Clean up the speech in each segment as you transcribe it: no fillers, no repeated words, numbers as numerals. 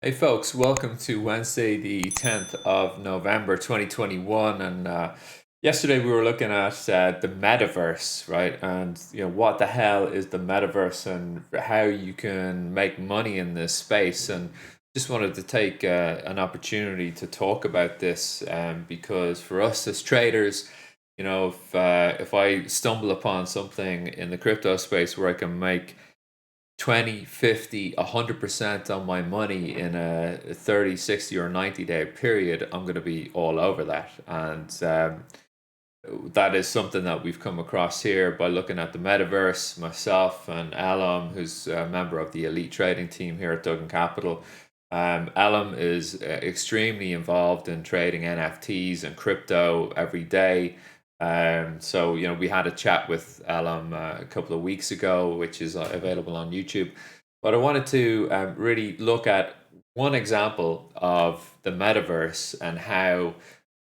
Hey folks, welcome to Wednesday, the 10th of November 2021. And yesterday we were looking at the metaverse, right? And what the hell is the metaverse and how you can make money in this space. And just wanted to take an opportunity to talk about this because for us as traders, if I stumble upon something in the crypto space where I can make 20, 50, 100% on my money in a 30, 60, or 90-day period, I'm going to be all over that. And that is something that we've come across here by looking at the metaverse. Myself and Alam, who's a member of the elite trading team here at Duggan Capital. Alam is extremely involved in trading NFTs and crypto every day. So we had a chat with Alam a couple of weeks ago, which is available on YouTube. But I wanted to really look at one example of the metaverse and how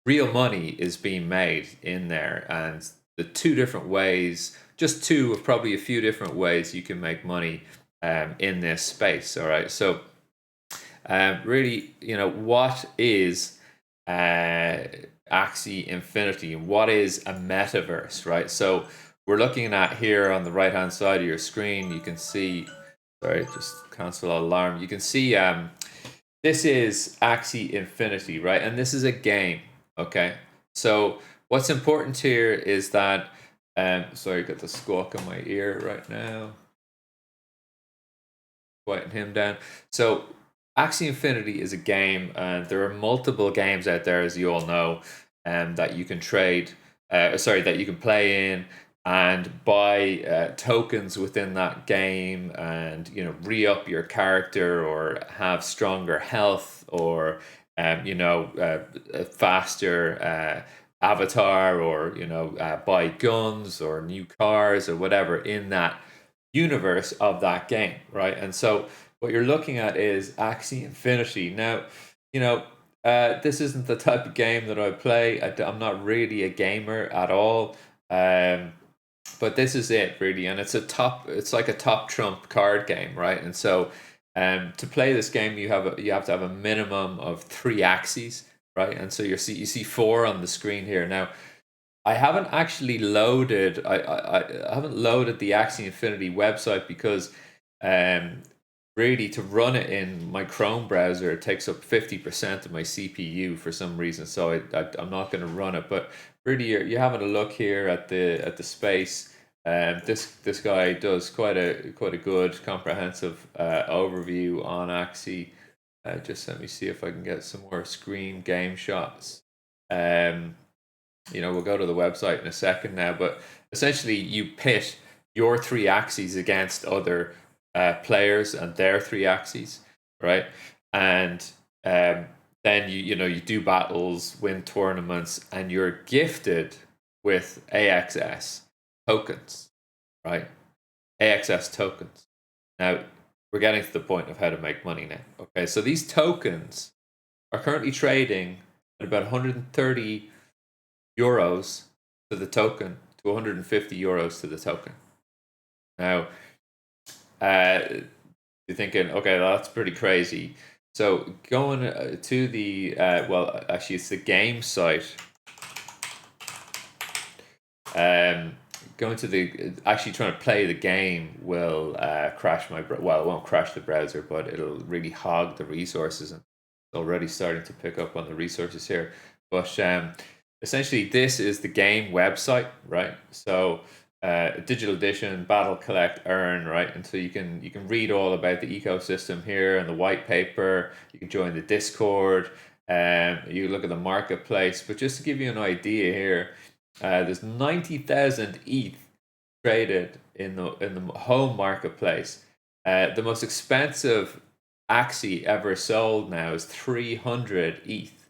real money is being made in there, and the two different ways, just two of probably a few different ways you can make money in this space. All right, so really, what is Axie Infinity and what is a metaverse, right? So we're looking at here on the right hand side of your screen, you can see, sorry, just cancel alarm. You can see this is Axie Infinity, right? And this is a game, okay? So what's important here is that, sorry, got the squawk in my ear right now. Quieten him down. So Axie Infinity is a game, and there are multiple games out there, as you all know, that you can trade. That you can play in and buy tokens within that game, and re-up your character or have stronger health or a faster avatar, or buy guns or new cars or whatever in that universe of that game, right? And so what you're looking at is Axie Infinity. Now, this isn't the type of game that I play. I'm not really a gamer at all. But this is it really, and it's like a top trump card game, right? And so to play this game, you have to have a minimum of 3 Axies, right? And so you see 4 on the screen here. Now, I haven't actually loaded. I haven't loaded the Axie Infinity website because, really, to run it in my Chrome browser, it takes up 50% of my CPU for some reason. So I'm not going to run it. But really, you're having a look here at the space. This guy does quite a good comprehensive overview on Axie. Just let me see if I can get some more screen game shots. We'll go to the website in a second now, but essentially you pit your 3 Axies against other players and their 3 Axies, right? And then you do battles, win tournaments, and you're gifted with AXS tokens, right? AXS tokens. Now we're getting to the point of how to make money now. Okay, so these tokens are currently trading at about 130 euros to the token, to 150 euros to the token. Now, you're thinking, okay, well, that's pretty crazy. So going to the, well, actually, it's the game site. Going to the, actually trying to play the game will crash well, it won't crash the browser, but it'll really hog the resources. And it's already starting to pick up on the resources here. But essentially, this is the game website, right? So digital edition, battle, collect, earn, right? And so you can read all about the ecosystem here and the white paper. You can join the Discord, and you look at the marketplace. But just to give you an idea here, there's 90,000 ETH traded in the home marketplace. The most expensive Axie ever sold now is 300 ETH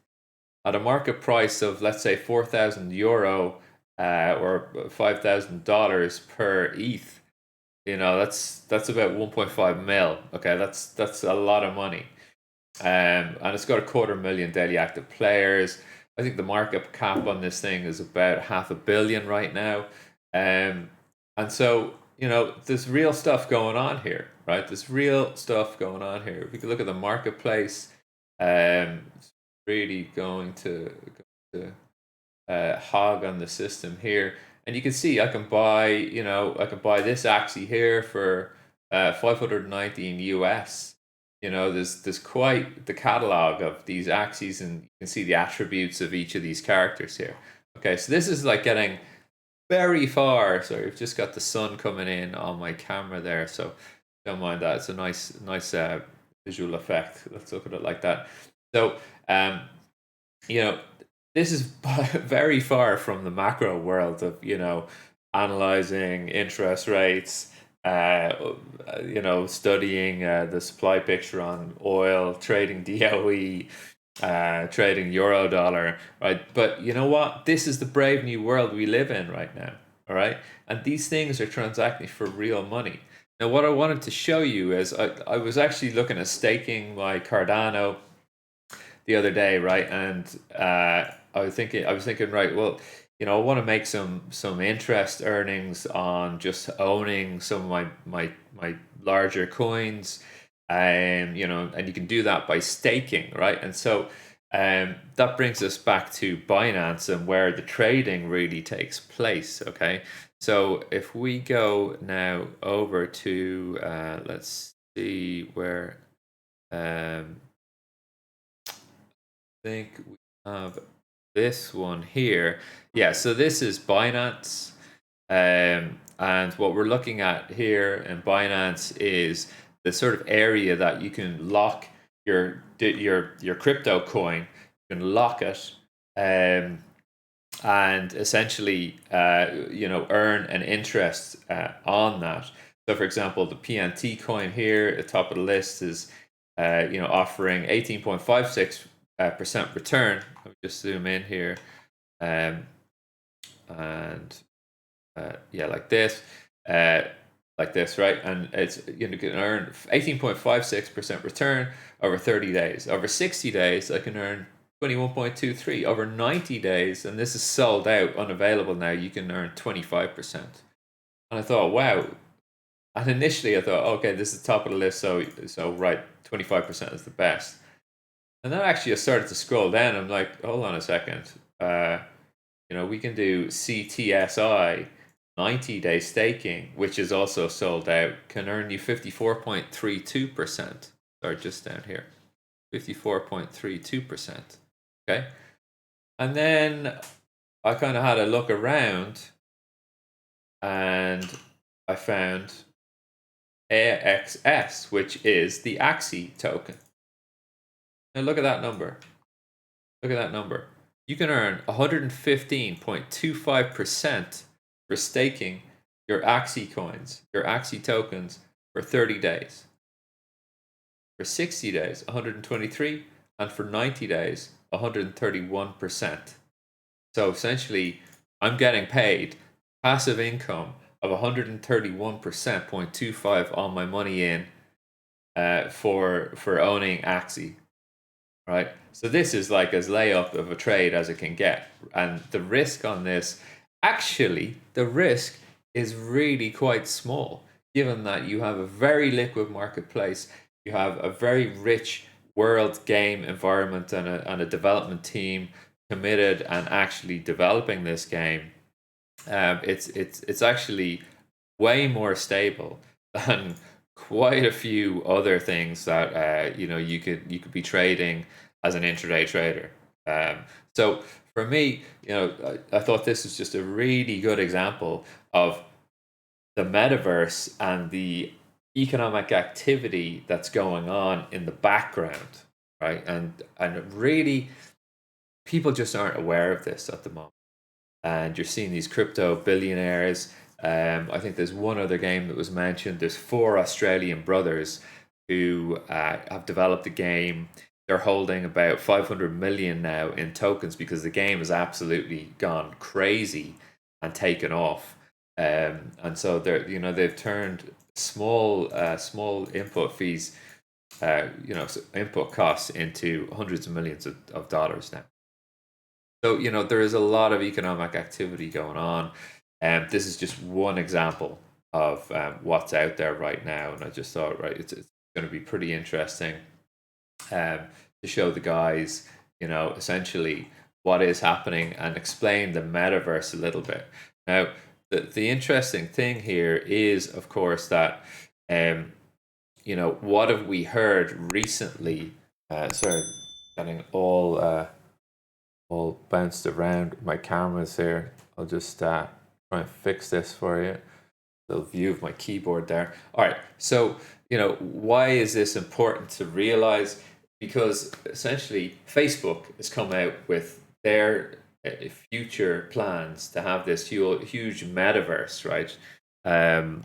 at a market price of, let's say, €4,000 or $5,000 per ETH. That's about 1.5 mil. Okay, that's a lot of money. And it's got 250,000 daily active players. I think the market cap on this thing is about 500 million right now. And so there's real stuff going on here, right? There's real stuff going on here. If we could look at the marketplace, it's really going to hog on the system here. And you can see I can buy this Axie here for 519 US. There's quite the catalog of these Axies, and you can see the attributes of each of these characters here. Okay, so this is like getting very far. Sorry, we've just got the sun coming in on my camera there, so don't mind that. It's a nice visual effect. Let's look at it like that. So, you know, this is very far from the macro world of analyzing interest rates, studying the supply picture on oil, trading DOE, trading euro dollar, right? But you know what? This is the brave new world we live in right now, all right? And these things are transacting for real money. Now, what I wanted to show you is I was actually looking at staking my Cardano the other day, right? And I was thinking, right, well, I want to make some interest earnings on just owning some of my larger coins, and you can do that by staking, right? And so that brings us back to Binance and where the trading really takes place. Okay, so if we go now over to let's see where think we have this one here. Yeah, so this is Binance. And what we're looking at here in Binance is the sort of area that you can lock your crypto coin. You can lock it, and essentially, earn an interest on that. So, for example, the PNT coin here at the top of the list is, offering 18.56% return. Let me just zoom in here, um, and yeah, like this, right? And it's you can earn 18.56% return over 30 days. Over 60 days, I can earn 21.23. Over 90 days, and this is sold out, unavailable now, you can earn 25%. And I thought, wow. And initially I thought, okay, this is the top of the list, so right, 25% is the best. And then actually I started to scroll down. I'm like, hold on a second. We can do CTSI 90-day staking, which is also sold out, can earn you 54.32%. Sorry, just down here. 54.32%. Okay. And then I kind of had a look around and I found AXS, which is the Axie token. Now look at that number. Look at that number. You can earn 115.25% for staking your Axie coins, your Axie tokens for 30 days. For 60 days, 123, and for 90 days, 131%. So essentially, I'm getting paid passive income of 131.25% on my money in for owning Axie. Right, so this is like as layup of a trade as it can get, and the risk on this, actually, the risk is really quite small, given that you have a very liquid marketplace, you have a very rich world game environment, and a development team committed and actually developing this game. It's actually way more stable than quite a few other things that you could be trading as an intraday trader. So for me, I thought this was just a really good example of the metaverse and the economic activity that's going on in the background, right? And really, people just aren't aware of this at the moment. And you're seeing these crypto billionaires. I think there's one other game that was mentioned. There's four Australian brothers who have developed a game. They're holding about 500 million now in tokens because the game has absolutely gone crazy and taken off. And so they've turned small input fees, input costs into hundreds of millions of dollars now. So, there is a lot of economic activity going on. And this is just one example what's out there right now. And I just thought, right, it's going to be pretty interesting um, to show the guys, essentially what is happening and explain the metaverse a little bit. Now, the interesting thing here is, of course, that what have we heard recently? Sorry, getting all bounced around my cameras here. I'll just try and fix this for you. Little view of my keyboard there. All right, so why is this important to realize? Because essentially Facebook has come out with their future plans to have this huge metaverse, right? And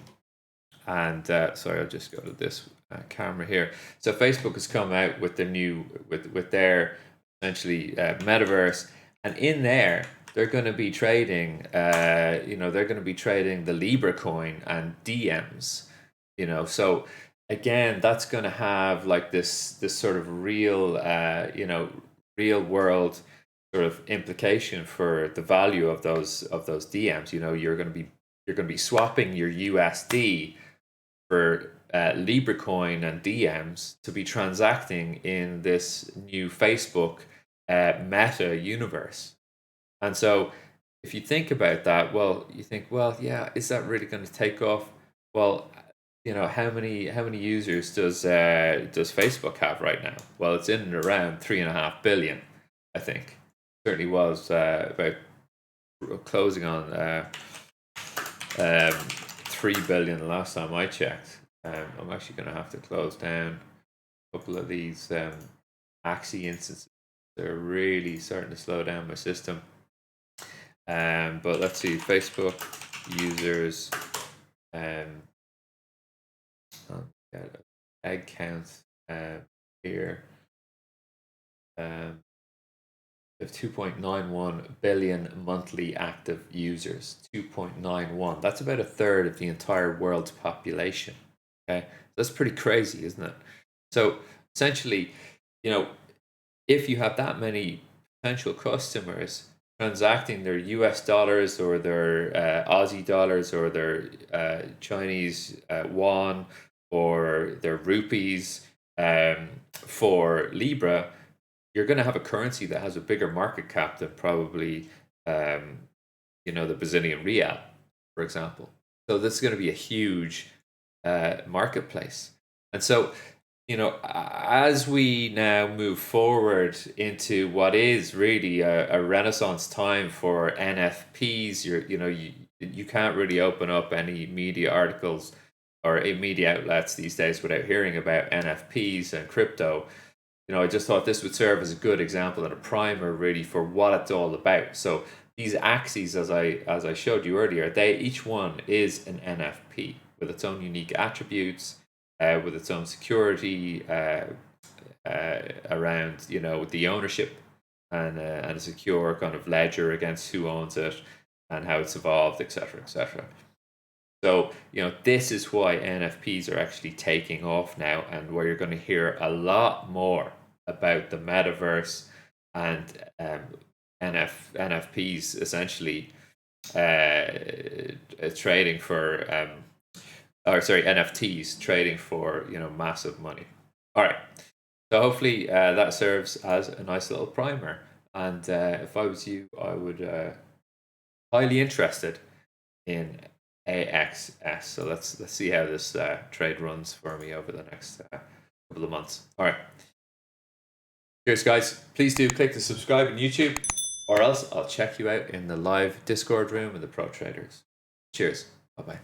sorry, I'll just go to this camera here. So Facebook has come out with the new with their essentially metaverse, and in there they're going to be trading. They're going to be trading the Libra coin and DMs. So again, that's going to have like this sort of real world sort of implication for the value of those DMs. You're going to be swapping your USD for Libra coin and DMs to be transacting in this new Facebook meta universe. And so if you think about that, well, you think, well, yeah, is that really going to take off? Well, how many users does Facebook have right now? Well, it's in and around 3.5 billion, I think. Certainly was about closing on 3 billion the last time I checked. I'm actually going to have to close down a couple of these Axie instances. They're really starting to slow down my system. But let's see, Facebook users, egg count here. They have 2.91 billion monthly active users. 2.91. That's about a third of the entire world's population. Okay, that's pretty crazy, isn't it? So essentially, if you have that many potential customers transacting their US dollars or their Aussie dollars or their Chinese yuan or their rupees for Libra, you're going to have a currency that has a bigger market cap than probably the Brazilian real, for example. So this is going to be a huge marketplace. And so as we now move forward into what is really a renaissance time for NFPs, you can't really open up any media articles or media outlets these days without hearing about NFPs and crypto. I just thought this would serve as a good example and a primer really for what it's all about. So these Axies, as I showed you earlier, each one is an NFP with its own unique attributes, with its own security around the ownership and a secure kind of ledger against who owns it and how it's evolved, etc., etc. So this is why NFPs are actually taking off now, and where you're going to hear a lot more about the metaverse and NFPs essentially trading for NFTs trading for massive money. All right, so hopefully that serves as a nice little primer. And if I was you, I would highly interested in AXS. So let's see how this trade runs for me over the next couple of months. All right. Cheers, guys. Please do click to subscribe on YouTube, or else I'll check you out in the live Discord room with the pro traders. Cheers. Bye-bye.